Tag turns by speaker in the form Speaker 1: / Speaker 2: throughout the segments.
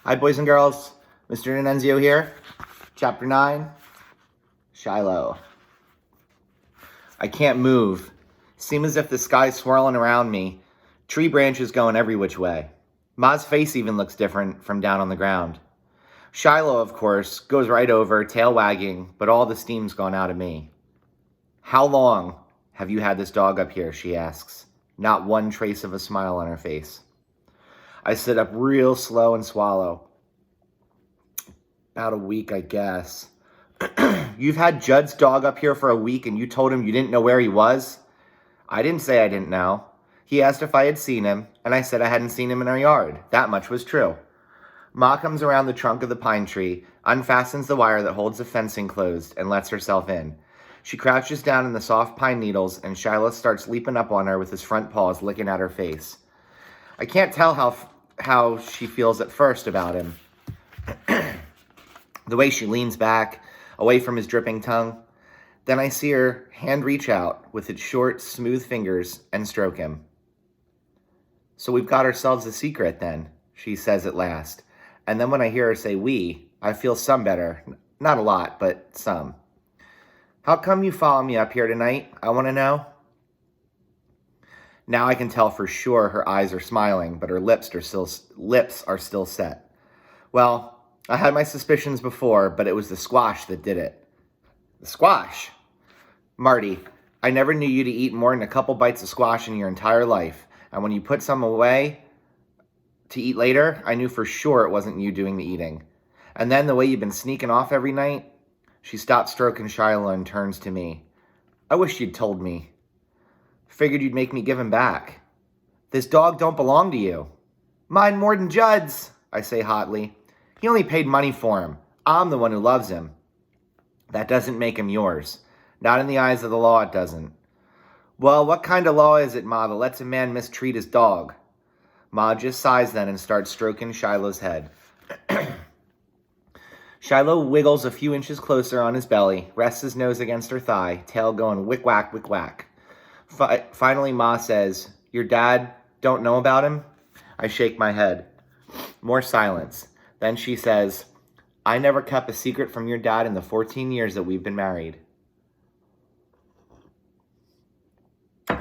Speaker 1: Hi, boys and girls. Mr. Nunzio here. Chapter 9, Shiloh. I can't move. Seem as if the sky's swirling around me. Tree branches going every which way. Ma's face even looks different from down on the ground. Shiloh, of course, goes right over, tail wagging, but all the steam's gone out of me. How long have you had this dog up here, she asks. Not one trace of a smile on her face. I sit up real slow and swallow. About a week, I guess. You've had Judd's dog up here for a week and you told him you didn't know where he was? I didn't say I didn't know. He asked if I had seen him, and I said I hadn't seen him in our yard. That much was true. Ma comes around the trunk of the pine tree, unfastens the wire that holds the fencing closed, and lets herself in. She crouches down in the soft pine needles, and Shiloh starts leaping up on her with his front paws licking at her face. I can't tell how she feels at first about him. The way she leans back, away from his dripping tongue. Then I see her hand reach out with its short, smooth fingers and stroke him. So we've got ourselves a secret then, she says at last. And then when I hear her say we, I feel some better. Not a lot, but some. How come you follow me up here tonight? I want to know. Now I can tell for sure her eyes are smiling, but her lips are still set. Well, I had my suspicions before, but it was the squash that did it. The squash? Marty, I never knew you to eat more than a couple bites of squash in your entire life. And when you put some away to eat later, I knew for sure it wasn't you doing the eating. And then the way you've been sneaking off every night. She stops stroking Shiloh and turns to me. I wish you'd told me. Figured you'd make me give him back. This dog don't belong to you. Mine more than Judd's, I say hotly. He only paid money for him. I'm the one who loves him. That doesn't make him yours. Not in the eyes of the law, it doesn't. Well, what kind of law is it, Ma, that lets a man mistreat his dog? Ma just sighs then and starts stroking Shiloh's head. Shiloh wiggles a few inches closer on his belly, rests his nose against her thigh, tail going wick-whack, wick-whack. Finally, Ma says, Your dad don't know about him? I shake my head. More silence. Then she says, I never kept a secret from your dad in the 14 years that we've been married.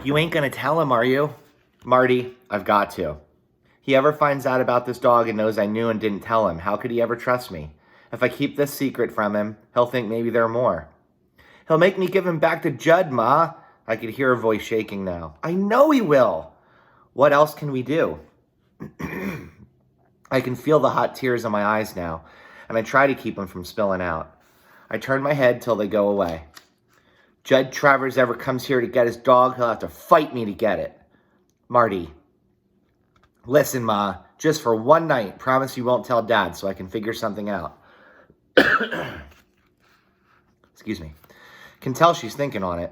Speaker 1: You ain't gonna tell him, are you? Marty, I've got to. He ever finds out about this dog and knows I knew and didn't tell him, how could he ever trust me? If I keep this secret from him, he'll think maybe there are more. He'll make me give him back to Judd, Ma. I could hear her voice shaking now. I know he will. What else can we do? I can feel the hot tears in my eyes now, and I try to keep them from spilling out. I turn my head till they go away. Judd Travers ever comes here to get his dog, he'll have to fight me to get it. Marty, listen, Ma, just for one night, promise you won't tell Dad so I can figure something out. Excuse me. Can tell she's thinking on it.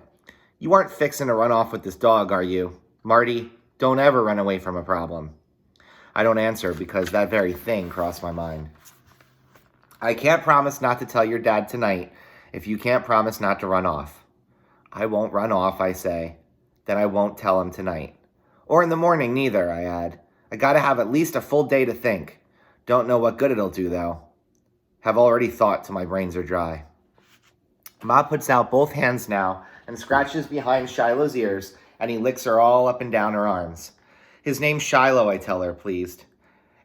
Speaker 1: You aren't fixing to run off with this dog, are you? Marty, don't ever run away from a problem. I don't answer because that very thing crossed my mind. I can't promise not to tell your dad tonight if you can't promise not to run off. I won't run off, I say. Then I won't tell him tonight. Or in the morning, neither, I add. I gotta have at least a full day to think. Don't know what good it'll do, though. Have already thought till my brains are dry. Ma puts out both hands now and scratches behind Shiloh's ears, and he licks her all up and down her arms. His name's Shiloh, I tell her, pleased.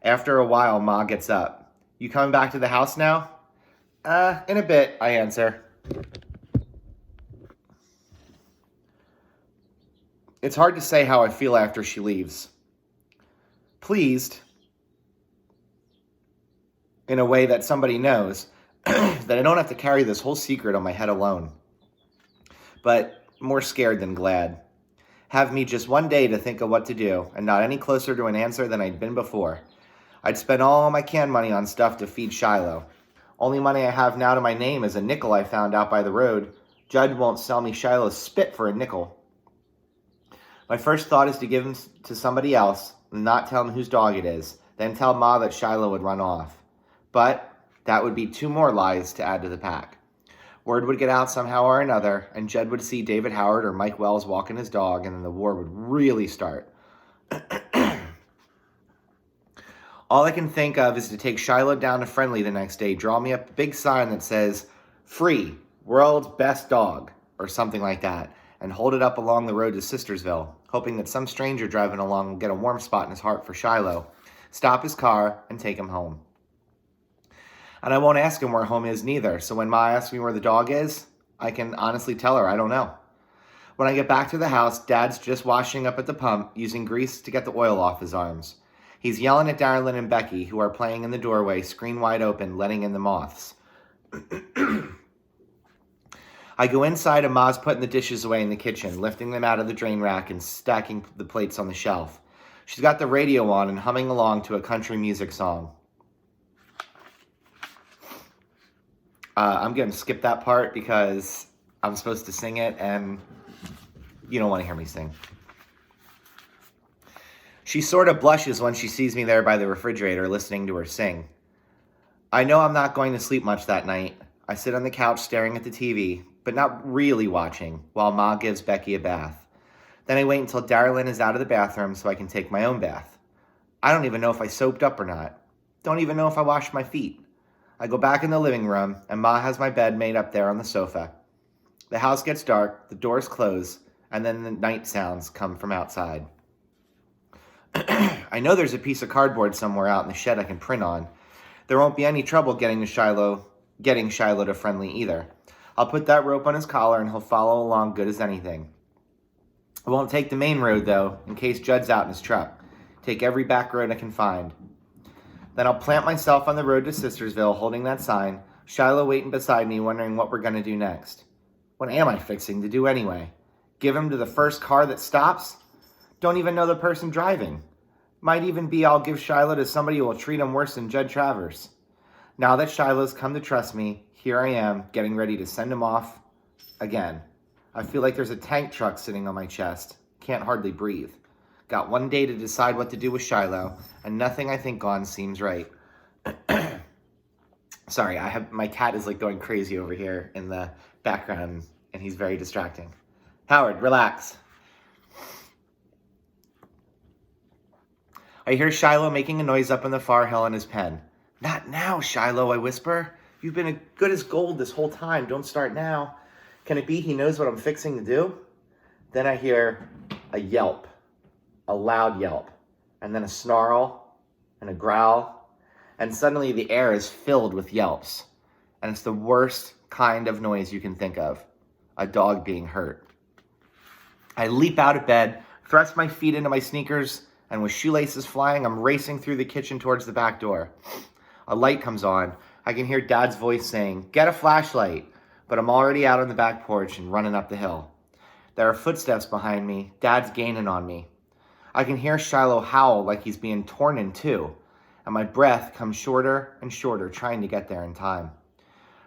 Speaker 1: After a while, Ma gets up. You coming back to the house now? In a bit, I answer. It's hard to say how I feel after she leaves. Pleased, in a way that somebody knows, that I don't have to carry this whole secret on my head alone. But more scared than glad. Have me just one day to think of what to do, and not any closer to an answer than I'd been before. I'd spend all my canned money on stuff to feed Shiloh. Only money I have now to my name is a nickel I found out by the road. Judd won't sell me Shiloh's spit for a nickel. My first thought is to give him to somebody else, and not tell him whose dog it is, then tell Ma that Shiloh would run off. But that would be 2 more lies to add to the pack. Word would get out somehow or another, and Judd would see David Howard or Mike Wells walking his dog, and then the war would really start. All I can think of is to take Shiloh down to Friendly the next day, draw me up a big sign that says, "Free, world's best dog," or something like that, and hold it up along the road to Sistersville, hoping that some stranger driving along will get a warm spot in his heart for Shiloh, stop his car, and take him home. And I won't ask him where home is neither, so when Ma asks me where the dog is, I can honestly tell her I don't know. When I get back to the house, Dad's just washing up at the pump, using grease to get the oil off his arms. He's yelling at Darlin and Becky, who are playing in the doorway, screen wide open, letting in the moths. I go inside and Ma's putting the dishes away in the kitchen, lifting them out of the drain rack and stacking the plates on the shelf. She's got the radio on and humming along to a country music song. I'm going to skip that part because I'm supposed to sing it and you don't want to hear me sing. She sort of blushes when she sees me there by the refrigerator listening to her sing. I know I'm not going to sleep much that night. I sit on the couch staring at the TV, but not really watching, while Ma gives Becky a bath. Then I wait until Darlin is out of the bathroom so I can take my own bath. I don't even know if I soaped up or not. Don't even know if I washed my feet. I go back in the living room, and Ma has my bed made up there on the sofa. The house gets dark, the doors close, and then the night sounds come from outside. I know there's a piece of cardboard somewhere out in the shed I can print on. There won't be any trouble getting Shiloh to Friendly either. I'll put that rope on his collar and he'll follow along good as anything. I won't take the main road though, in case Judd's out in his truck. Take every back road I can find. Then I'll plant myself on the road to Sistersville holding that sign, Shiloh waiting beside me wondering what we're going to do next. What am I fixing to do anyway? Give him to the first car that stops? Don't even know the person driving. Might even be I'll give Shiloh to somebody who will treat him worse than Judd Travers. Now that Shiloh's come to trust me, here I am, getting ready to send him off again. I feel like there's a tank truck sitting on my chest. Can't hardly breathe. Got one day to decide what to do with Shiloh, and nothing I think on seems right. Sorry, my cat is like going crazy over here in the background, and he's very distracting. Howard, relax. I hear Shiloh making a noise up in the far hill in his pen. Not now, Shiloh, I whisper. You've been as good as gold this whole time. Don't start now. Can it be he knows what I'm fixing to do? Then I hear a yelp, a loud yelp, and then a snarl and a growl, and suddenly the air is filled with yelps. And it's the worst kind of noise you can think of, a dog being hurt. I leap out of bed, thrust my feet into my sneakers, and with shoelaces flying, I'm racing through the kitchen towards the back door. A light comes on. I can hear Dad's voice saying, "Get a flashlight," but I'm already out on the back porch and running up the hill. There are footsteps behind me. Dad's gaining on me. I can hear Shiloh howl like he's being torn in two, and my breath comes shorter and shorter trying to get there in time.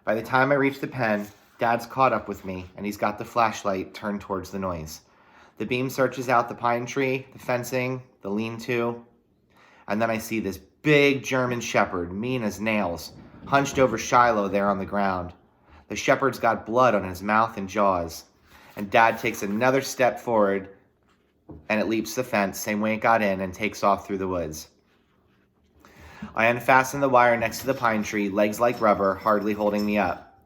Speaker 1: By the time I reach the pen, Dad's caught up with me, and he's got the flashlight turned towards the noise. The beam searches out the pine tree, the fencing, the lean-to, and then I see this big German shepherd, mean as nails, hunched over Shiloh there on the ground. The shepherd's got blood on his mouth and jaws, and Dad takes another step forward, and it leaps the fence, same way it got in, and takes off through the woods. I unfasten the wire next to the pine tree, legs like rubber, hardly holding me up.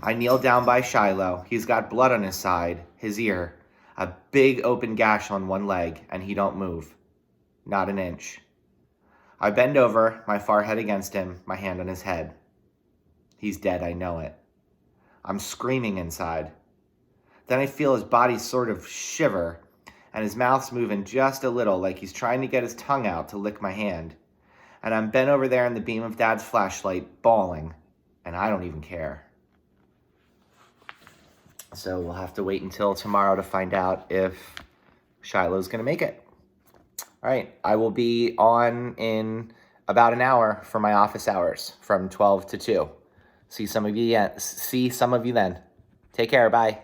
Speaker 1: I kneel down by Shiloh. He's got blood on his side, his ear, a big open gash on one leg, and he don't move. Not an inch. I bend over, my forehead against him, my hand on his head. He's dead, I know it. I'm screaming inside. Then I feel his body sort of shiver, and his mouth's moving just a little, like he's trying to get his tongue out to lick my hand. And I'm bent over there in the beam of Dad's flashlight, bawling, and I don't even care. So we'll have to wait until tomorrow to find out if Shiloh's going to make it. All right, I will be on in about an hour for my office hours from 12 to 2. See some of you then. Take care. Bye.